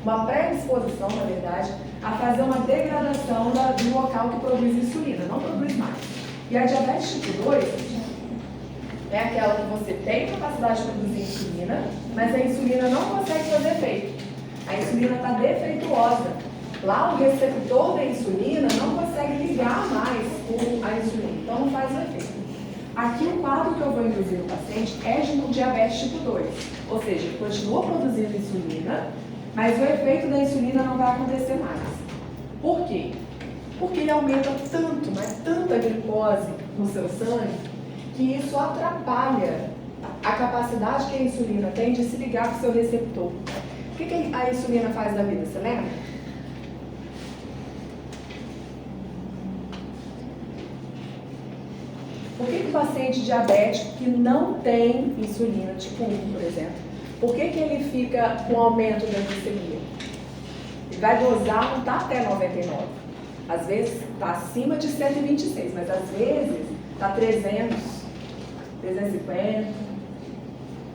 Uma predisposição, na verdade, a fazer uma degradação do local que produz insulina, não produz mais. E a diabetes tipo 2 é aquela que você tem capacidade de produzir insulina, mas a insulina não consegue fazer efeito. A insulina está defeituosa. Lá o receptor da insulina não consegue ligar mais com a insulina, então não faz o efeito. Aqui o quadro que eu vou induzir no paciente é de um diabetes tipo 2, ou seja, ele continua produzindo insulina, mas o efeito da insulina não vai acontecer mais. Por quê? Porque ele aumenta tanto, mas tanta glicose no seu sangue, que isso atrapalha a capacidade que a insulina tem de se ligar com o seu receptor. O que a insulina faz da vida, você lembra? Por que o paciente diabético que não tem insulina, tipo 1, por exemplo, por que ele fica com aumento da glicemia? Ele vai dosar, não está até 99. Às vezes está acima de 126, mas às vezes está 300, 350.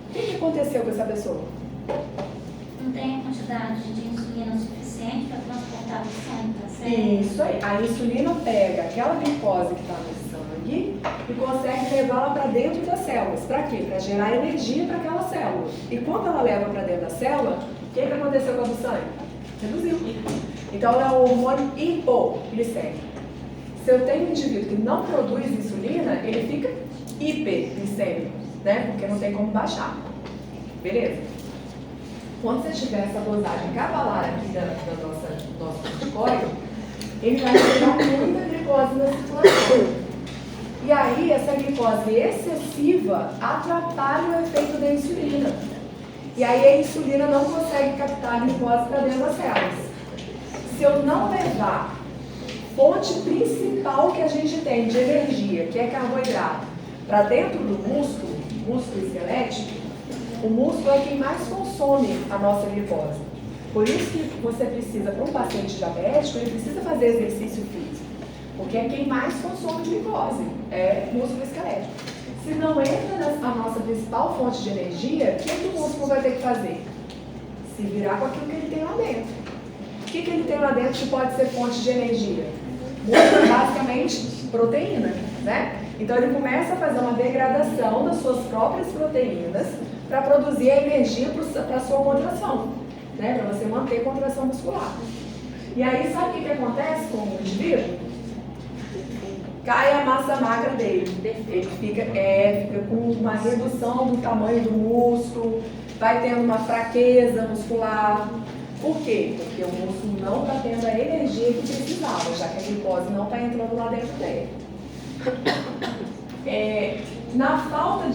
O que aconteceu com essa pessoa? Não tem a quantidade de insulina suficiente para transportar o sangue, tá certo? Isso aí. A insulina pega aquela glicose que está no sangue e consegue levá-la para dentro das células. Para quê? Para gerar energia para aquela célula. E quando ela leva para dentro da célula, o que aconteceu com a do sangue? Reduziu. Então ela é um hormônio hipoglicêmico. Se eu tenho um indivíduo que não produz insulina, ele fica hiperglicêmico, né? Porque não tem como baixar. Beleza? Quando você tiver essa dosagem cavalar aqui do nosso corticóide, ele vai gerar muita glicose na circulação. E aí, essa glicose excessiva atrapalha o efeito da insulina. E aí, a insulina não consegue captar a glicose para dentro das células. Se eu não levar fonte principal que a gente tem de energia, que é carboidrato, para dentro do músculo esquelético, o músculo é quem mais consome a nossa glicose. Por isso que você precisa, para um paciente diabético, ele precisa fazer exercício físico. Porque é quem mais consome glicose, é músculo esquelético. Se não entra a nossa principal fonte de energia, o que o músculo vai ter que fazer? Se virar com aquilo que ele tem lá dentro. O que ele tem lá dentro que pode ser fonte de energia? Músculo é basicamente proteína, né? Então ele começa a fazer uma degradação das suas próprias proteínas para produzir a energia para a sua contração, né? Para você manter a contração muscular. E aí, sabe o que acontece com o indivíduo? Cai a massa magra dele. Ele fica com uma redução do tamanho do músculo, vai tendo uma fraqueza muscular. Por quê? Porque o músculo não está tendo a energia que precisava, já que a glicose não está entrando lá dentro dele. Na falta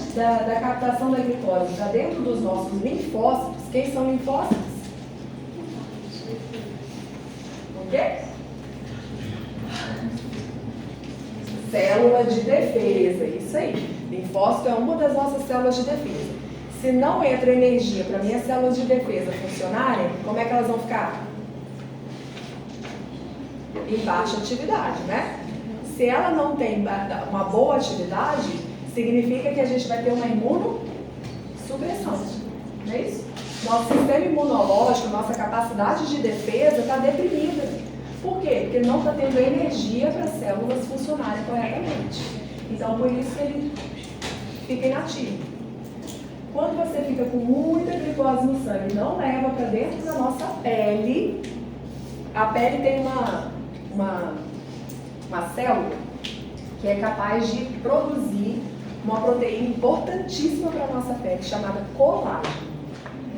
da captação da glicose já dentro dos nossos linfócitos, quem são linfócitos? O quê? Célula de defesa, isso aí. Linfócito é uma das nossas células de defesa. Se não entra energia para minhas células de defesa funcionarem, como é que elas vão ficar? Em baixa atividade, né? Se ela não tem uma boa atividade, significa que a gente vai ter uma imunossupressão. Não é isso? Nosso sistema imunológico, nossa capacidade de defesa está deprimida. Por quê? Porque não está tendo energia para as células funcionarem corretamente. Então, por isso que ele fica inativo. Quando você fica com muita glicose no sangue e não leva para dentro da nossa pele, a pele tem uma célula que é capaz de produzir uma proteína importantíssima para a nossa pele, chamada colágeno.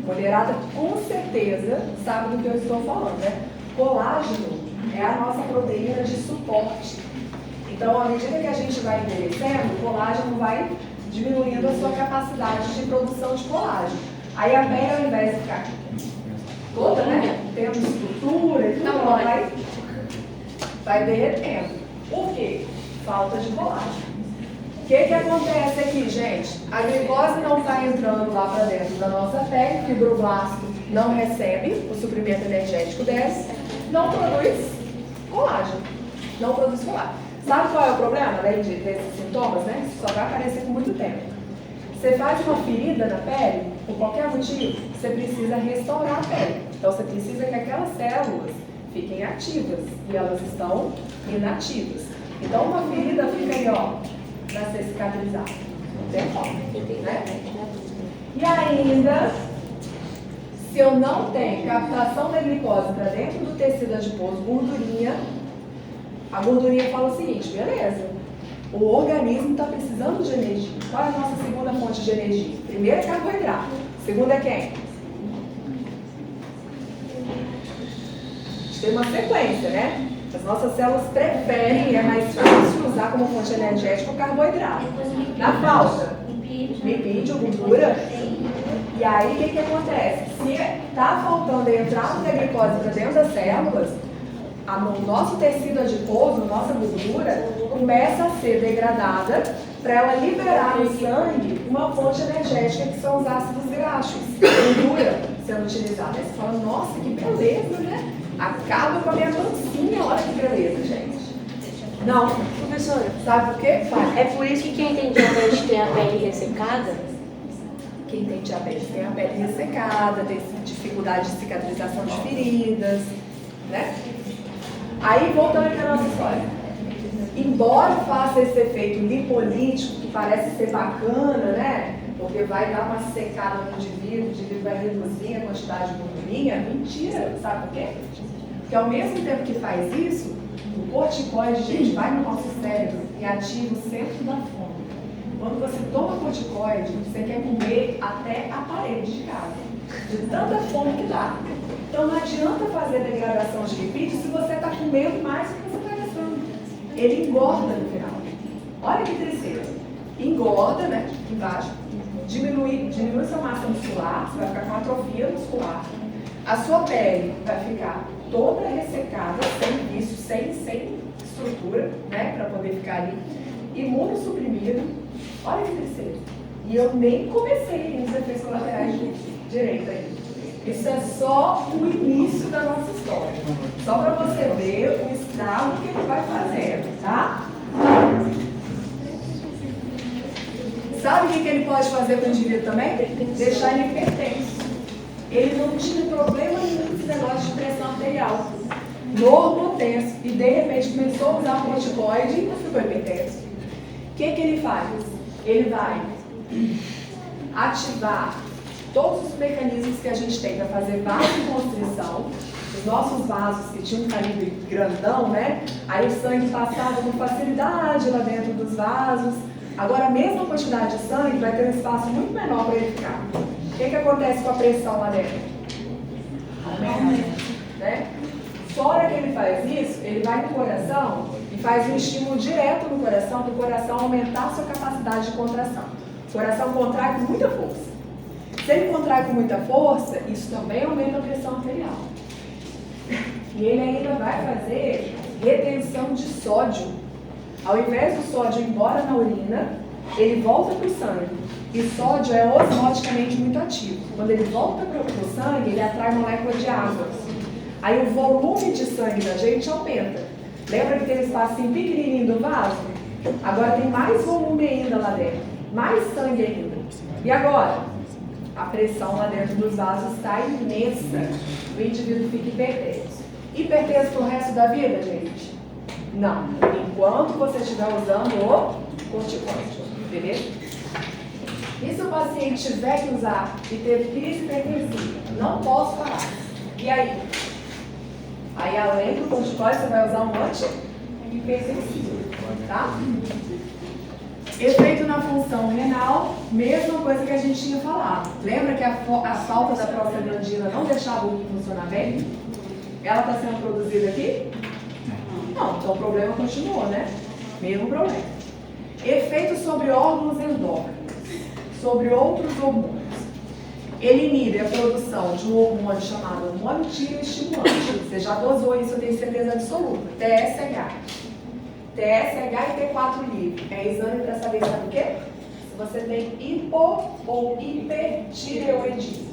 Mulherada com certeza sabe do que eu estou falando, né? Colágeno é a nossa proteína de suporte. Então, à medida que a gente vai envelhecendo, o colágeno vai diminuindo a sua capacidade de produção de colágeno. Aí a pele, ao invés de ficar toda, né, tendo estrutura e tudo, ela vai derretendo. Por quê? Falta de colágeno. O que acontece aqui, gente? A glicose não está entrando lá para dentro da nossa pele, o fibroblasto não recebe o suprimento energético desse, não produz colágeno. Não produz colágeno. Sabe qual é o problema, além desses sintomas, né? Isso só vai aparecer com muito tempo. Você faz uma ferida na pele, por qualquer motivo, você precisa restaurar a pele. Então você precisa que aquelas células fiquem ativas e elas estão inativas. Então uma ferida fica aí, ó, para ser cicatrizada. Não tem como, né? E ainda, se eu não tenho captação da glicose para dentro do tecido adiposo, gordurinha, a gordurinha fala o seguinte, beleza, o organismo está precisando de energia. Qual é a nossa segunda fonte de energia? Primeiro é carboidrato. Segunda é quem? A gente tem uma sequência, né? As nossas células preferem, é mais fácil usar como fonte energética o carboidrato. Na falta, lipídio, gordura. E aí, o que acontece? Se está faltando a entrada da glicose para dentro das células, o nosso tecido adiposo, nossa gordura, começa a ser degradada para ela liberar no sangue uma fonte energética que são os ácidos graxos, gordura sendo utilizada. Aí você fala, nossa, que beleza, né? Acaba com a minha pancinha, olha que beleza, gente. Não, professora, sabe por quê? É por isso que quem tem diabetes tem a pele ressecada? Quem tem diabetes tem a pele ressecada, tem dificuldade de cicatrização de feridas, né? Aí, voltando aqui à nossa história. Embora faça esse efeito lipolítico, que parece ser bacana, né? Porque vai dar uma secada no indivíduo vai reduzir a quantidade de gordurinha, mentira, sabe por quê? Porque ao mesmo tempo que faz isso, o corticoide, gente, vai no nosso cérebro e ativa o centro da fome. Quando você toma corticoide, você quer comer até a parede de casa, de tanta fome que dá. Então não adianta fazer degradação de lipídios se você está comendo mais do que você está gastando. Ele engorda no final. Olha que tristeza. Engorda, né? Embaixo. Diminui sua massa muscular, você vai ficar com atrofia muscular. A sua pele vai ficar toda ressecada, sem isso, sem estrutura, né? Para poder ficar ali. Imunossuprimido. Olha que tristeza. E eu nem comecei nos efeitos colaterais direito aí. Isso é só o início da nossa história. Só para você ver o estrago que ele vai fazendo, tá? Sabe o que ele pode fazer com o indivíduo também? Deixar ele hipertenso. Ele não tinha problema nenhum com esse negócio de pressão arterial. Normotenso. E de repente começou a usar o corticoide e ficou hipertenso. O que ele faz? Ele vai ativar todos os mecanismos que a gente tem para fazer vasoconstrição. Os nossos vasos que tinham um calibre grandão, né? Aí o sangue passava com facilidade lá dentro dos vasos. Agora a mesma quantidade de sangue vai ter um espaço muito menor para ele ficar. O que acontece com a pressão lá dentro? Aumenta, né? Só hora que ele faz isso, ele vai no coração e faz um estímulo direto no coração, para o coração aumentar a sua capacidade de contração. O coração contrai com muita força. Se ele contrai com muita força, isso também aumenta a pressão arterial. E ele ainda vai fazer retenção de sódio. Ao invés do sódio ir embora na urina, ele volta para o sangue. E sódio é osmoticamente muito ativo. Quando ele volta para o sangue, ele atrai molécula de água. Aí o volume de sangue da gente aumenta. Lembra que tem um espacinho pequenininho do vaso? Agora tem mais volume ainda lá dentro, mais sangue ainda. E agora? A pressão lá dentro dos vasos está imensa. O indivíduo fica hipertenso. Hipertenso pro resto da vida, gente? Não. Enquanto você estiver usando o corticoide, beleza? E se o paciente tiver que usar e teve crise hipertensiva? Não posso parar. E aí? Aí, além do corticoide, você vai usar um anti-hipertensivo, tá? Efeito na função renal, mesma coisa que a gente tinha falado. Lembra que a falta da prostaglandina não deixava o rim funcionar bem? Ela está sendo produzida aqui? Não, então o problema continua, né? Mesmo problema. Efeito sobre órgãos endócrinos, sobre outros hormônios. Ele inibe a produção de um hormônio chamado hormônio tireoestimulante. Você já dosou isso, eu tenho certeza absoluta. TSH. TSH e T4 livre. É exame para saber, sabe o quê? Se você tem hipo ou hipertireoidismo,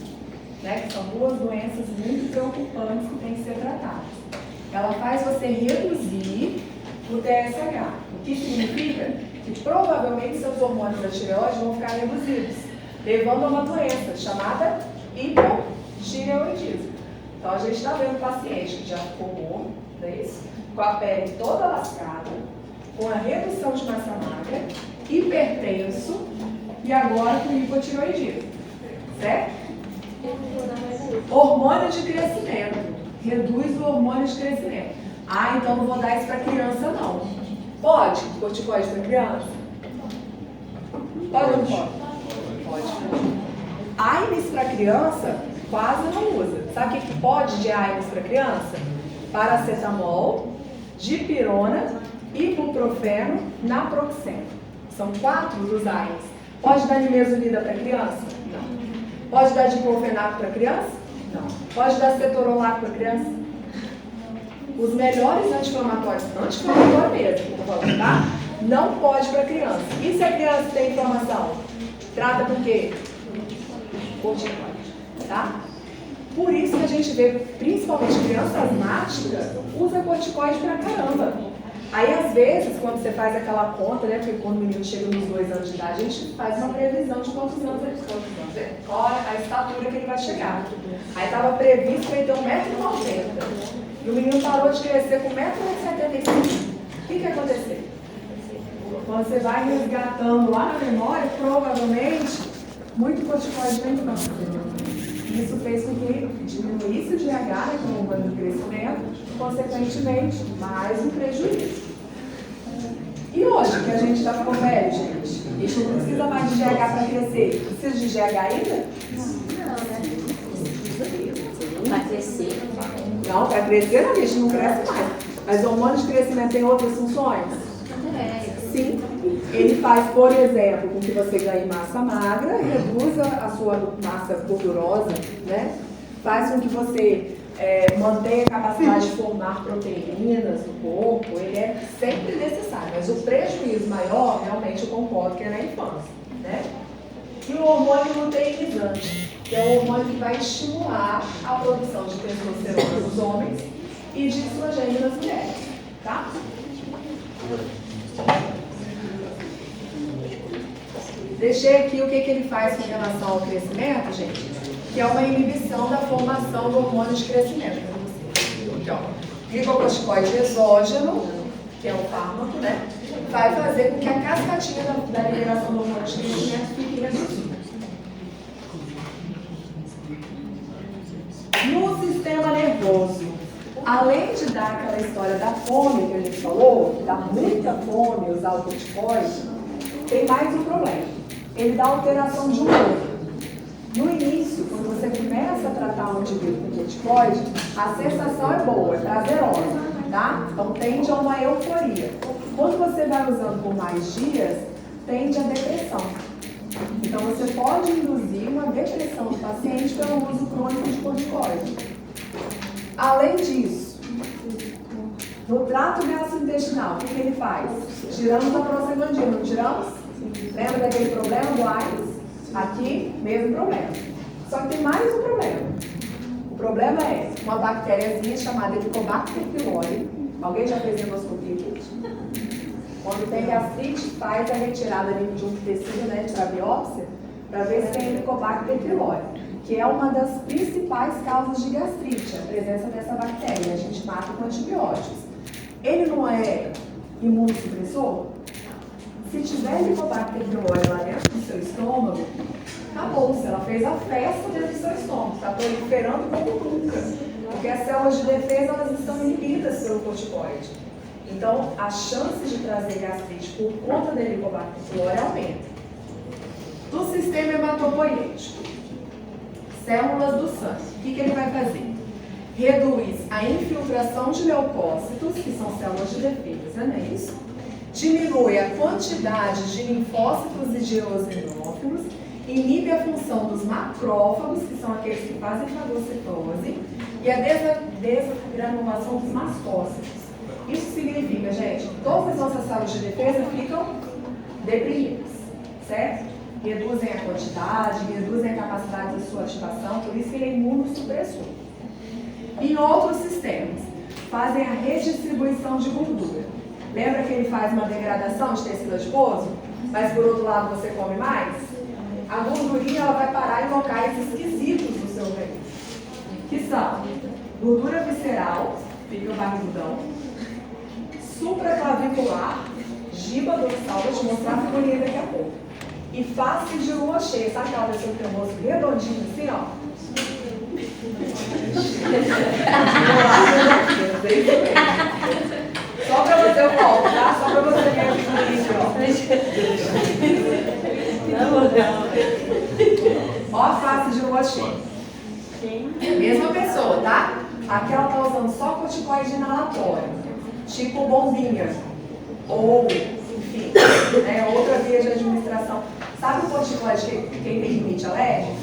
né? Que são duas doenças muito preocupantes que têm que ser tratadas. Ela faz você reduzir o TSH. O que significa que provavelmente seus hormônios da tireoide vão ficar reduzidos, levando a uma doença chamada hipotireoidismo. Então a gente está vendo paciente que já ficou morto, não é isso? Com a pele toda lascada, com a redução de massa magra, hipertenso e agora com hipotireoidismo. Certo? Hormônio de crescimento. Reduz o hormônio de crescimento. Ah, então não vou dar isso para criança, não. Pode? Corticoide para criança? Pode ou não pode? Pode. AINES para criança quase não usa. Sabe o que pode de AINES para criança? Paracetamol, dipirona, ibuprofeno, naproxeno. São 4 dos AINES. Pode dar nimesulida para criança? Não. Pode dar diclofenaco para criança? Não. Pode dar cetorolaco para criança? Os melhores anti-inflamatórios mesmo, que eu tô falando, tá? Não pode para criança. E se a criança tem inflamação? Trata com o quê? Corticoide, tá? Por isso que a gente vê, principalmente criança asmática, usa corticoide pra caramba. Aí, às vezes, quando você faz aquela conta, né, porque quando o menino chega nos 2 anos de idade, a gente faz uma previsão de quantos anos qual a estatura que ele vai chegar. Aí estava previsto que ele ter 1,90 m. E o menino parou de crescer com 1,75 m. O que aconteceu? Quando você vai resgatando lá na memória, provavelmente, muito corticoide vem do nosso corpo. Isso fez com que diminuísse o GH, né, com o hormônio do crescimento, consequentemente, mais um prejuízo. E hoje, que a gente já ficou velho, gente, a gente não precisa mais de GH para crescer. Precisa de GH ainda? Não, né? Vai crescer. Não, para crescer não, a gente não cresce mais. Mas o hormônio de crescimento tem outras funções? Sim. Ele faz, por exemplo, com que você ganhe massa magra, reduza a sua massa gordurosa, né? Faz com que você mantenha a capacidade de formar proteínas no corpo. Ele é sempre necessário, mas o prejuízo maior, realmente, eu concordo que é na infância, né? E o hormônio luteinizante, que é o hormônio que vai estimular a produção de testosterona nos homens e de estrogênio nas mulheres, tá? Deixei aqui o que ele faz com relação ao crescimento, gente, que é uma inibição da formação do hormônio de crescimento. Aqui, ó, glicocorticoide exógeno, que é um fármaco, né, vai fazer com que a cascatinha da liberação do hormônio de crescimento fique reduzida. No sistema nervoso, além de dar aquela história da fome que a gente falou, que dá muita fome usar o corticoide, tem mais um problema. Ele dá alteração de humor. No início, quando você começa a tratar um indivíduo com corticoide, a sensação é boa, é prazerosa, tá? Então tende a uma euforia. Quando você vai usando por mais dias, tende a depressão. Então você pode induzir uma depressão do paciente pelo uso crônico de corticoide. Além disso, no trato gastrointestinal, o que ele faz? Tiramos a prostaglandina, não tiramos? Lembra daquele problema do AINES? Aqui, mesmo problema. Só que tem mais um problema. O problema é uma bactériazinha chamada Helicobacter pylori, Alguém já fez endoscopia aqui? Quando tem gastrite, faz a retirada ali de um tecido, né, para biópsia, para ver se tem Helicobacter pylori, que é uma das principais causas de gastrite, a presença dessa bactéria. A gente mata com antibióticos. Ele não é imunossupressor? Se tiver Helicobacter pylori lá dentro do seu estômago, acabou. Se ela fez a festa dentro do seu estômago, está proliferando como nunca. Porque as células de defesa elas estão inibidas pelo corticoide. Então, a chance de trazer gastrite por conta do Helicobacter pylori aumenta. Do sistema hematopoietíco, células do sangue, o que ele vai fazer? Reduz a infiltração de leucócitos, que são células de defesa, não é isso? Diminui a quantidade de linfócitos e de eosinófilos, inibe a função dos macrófagos, que são aqueles que fazem fagocitose, e a desgranulação dos mastócitos. Isso significa, gente, que todas as nossas células de defesa ficam deprimidas, certo? Reduzem a quantidade, reduzem a capacidade de sua ativação, por isso que ele é imunossupressor. Em outros sistemas, fazem a redistribuição de gordura. Lembra que ele faz uma degradação de tecido adiposo? Mas por outro lado você come mais? A gordurinha ela vai parar em locais esquisitos do seu organismo. Que são gordura visceral, fica o barrigudão, supraclavicular, giba dorsal, vou te mostrar a figurinha daqui a pouco. E face de lua cheia, sabe aquela pessoa que tem o rosto redondinho assim, ó? Só pra você eu volto, tá? Só pra você ver a figurinha, ó. Ó a face de lua cheia. Mesma pessoa, tá? Aqui ela tá usando só corticoide inalatório, tipo bombinha. Ou, enfim, né, outra via de administração. Sabe o corticoide que quem tem rinite alérgica?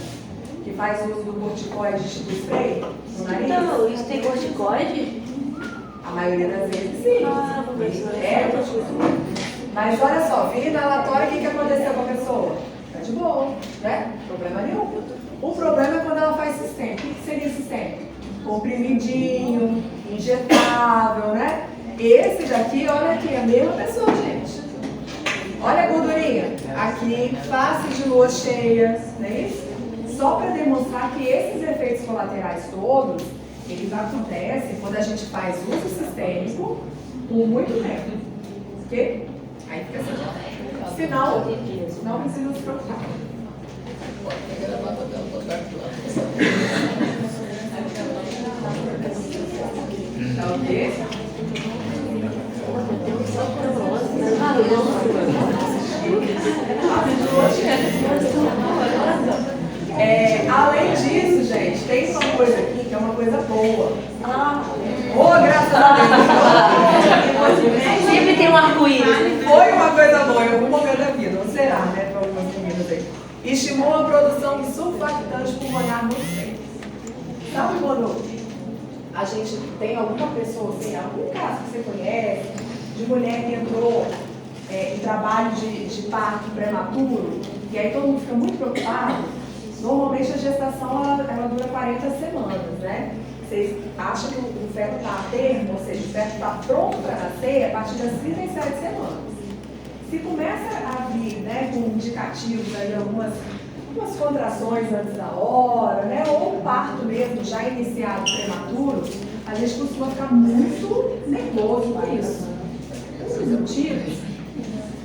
Que faz uso do corticoide tipo spray no nariz? Não, isso tem corticoide? A maioria das vezes sim. Ah, mas olha só, via inalatória, o que aconteceu com a pessoa? Tá de boa, né? Problema nenhum. O problema é quando ela faz sistêmico. O que seria sistêmico? Comprimidinho, injetável, né? Esse daqui, olha aqui, a mesma pessoa, gente. Olha a gordurinha. Aqui, face de lua cheia, não é isso? Só para demonstrar que esses efeitos colaterais todos, eles acontecem quando a gente faz uso sistêmico por muito tempo. Ok? Aí fica assim. Senão, não precisa se preocupar. Tá ok? Além disso, gente, tem uma coisa aqui que é uma coisa boa. Graças a Deus! Sempre tem um arco-íris. Foi uma coisa boa em algum momento da vida, ou será, né, para algumas meninas aí. Estimula a produção de surfactante pulmonar no sangue. Sabe quando a gente tem alguma pessoa, assim, algum caso que você conhece, de mulher que entrou em trabalho de parto prematuro, e aí todo mundo fica muito preocupado? Normalmente a gestação ela dura 40 semanas, né? Vocês acham que o feto está a termo, ou seja, o feto está pronto para nascer a partir das 37 semanas. Se começa a vir, né, com indicativos aí, algumas contrações antes da hora, né, ou um parto mesmo já iniciado prematuro, a gente costuma ficar muito nervoso com isso. Um dos motivos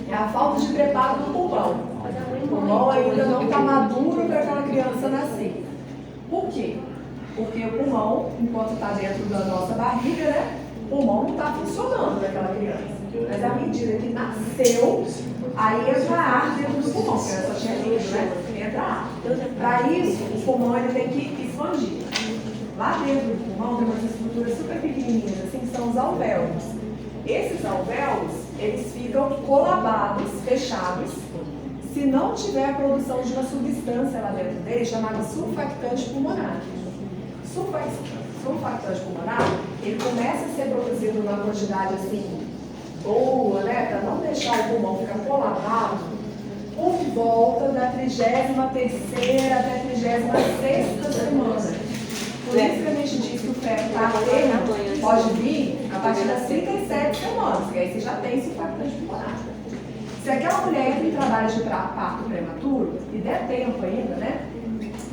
é a falta de preparo do pulmão. O pulmão ainda não está maduro para aquela criança nascer. Por quê? Porque o pulmão, enquanto está dentro da nossa barriga, né, o pulmão não está funcionando para aquela criança. Mas à medida que nasceu, aí entra ar dentro do pulmão, porque ela só tinha líquido, né? Entra ar. Para isso, o pulmão ele tem que expandir. Lá dentro do pulmão tem umas estruturas super pequenininhas, assim, que são os alvéolos. Esses alvéolos, eles ficam colabados, fechados, se não tiver a produção de uma substância lá dentro dele, chamada surfactante pulmonar. Surfactante pulmonar, ele começa a ser produzido numa quantidade assim, boa, né, para não deixar o pulmão ficar colabado, por volta da 33ª até 36ª semana. Por isso que a gente diz que o pré-parto pode vir a partir das 37 semanas, que aí você já tem surfactante pulmonar. Se aquela mulher entra em trabalho de parto prematuro, e der tempo ainda, né?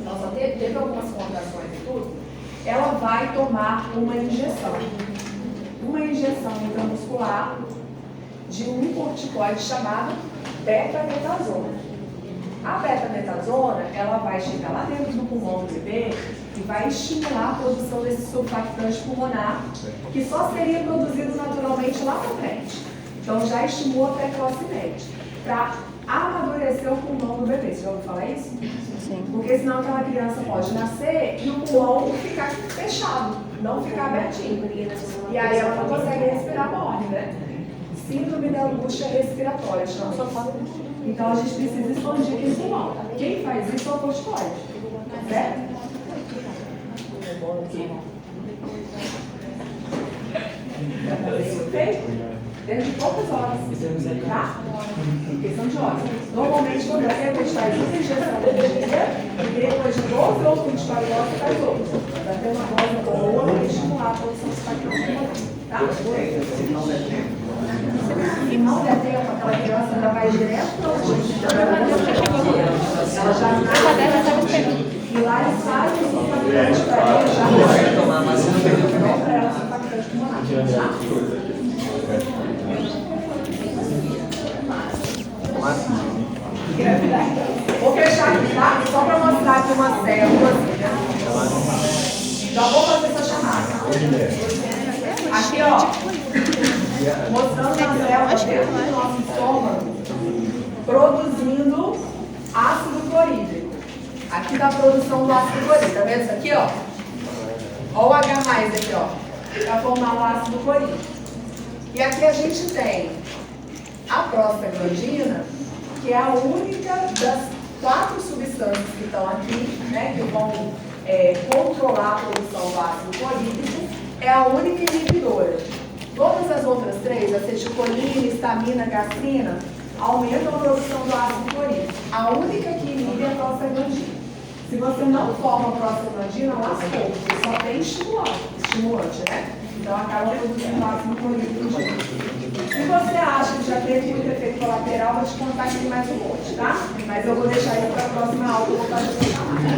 Ela só teve algumas contrações e tudo, ela vai tomar uma injeção. Uma injeção intramuscular de um corticoide chamado betametasona. A betametasona, ela vai chegar lá dentro do pulmão do bebê e vai estimular a produção desse surfactante pulmonar, que só seria produzido naturalmente lá na frente. Então já estimula precocemente, para amadurecer o pulmão do bebê. Você já ouviu falar isso? Sim. Porque senão aquela criança pode nascer e o pulmão ficar fechado, não ficar abertinho. E aí ela não consegue respirar, morre, né? Síndrome da angústia respiratória, chama. Então a gente precisa expandir aquele pulmão. Quem faz isso é o corticoide, certo? Dentro de poucas horas, tá? Questão de horas. Normalmente, quando a gente faz uma injeção no dia, e depois de 12 ou 24 horas, você faz outra. Para ter uma dose boa e estimular a produção de surfactante, tá? Se não der tempo, aquela criança já vai direto para o urgência. Ela já nasce e lá ele sai o surfactante para ela já não para ela surfactante pulmonar, tá? Vou fechar aqui, tá? Só para mostrar aqui umas células. Já vou fazer essa chamada. Aqui, ó. Mostrando as células dentro do nosso estômago produzindo ácido clorídrico. Aqui da produção do ácido clorídrico. Tá vendo isso aqui, ó? Ó o H+ aqui, ó. Para formar o ácido clorídrico. E aqui a gente tem a prostaglandina, que é a única das 4 substâncias que estão aqui, né, que vão controlar a produção do ácido clorídrico, é a única inibidora. Todas as outras 3, acetilcolina, histamina, gastrina, aumentam a produção do ácido clorídrico. A única que inibe é a prostaglandina. Se você não forma a prostaglandina, lascou, você só tem estimulante, né? Então acaba produzindo ácido clorídrico junto. Se você acha que já teve muito efeito colateral, vou te contar aqui mais um monte, tá? Mas eu vou deixar ele para a próxima aula, eu vou fazer essa chamada.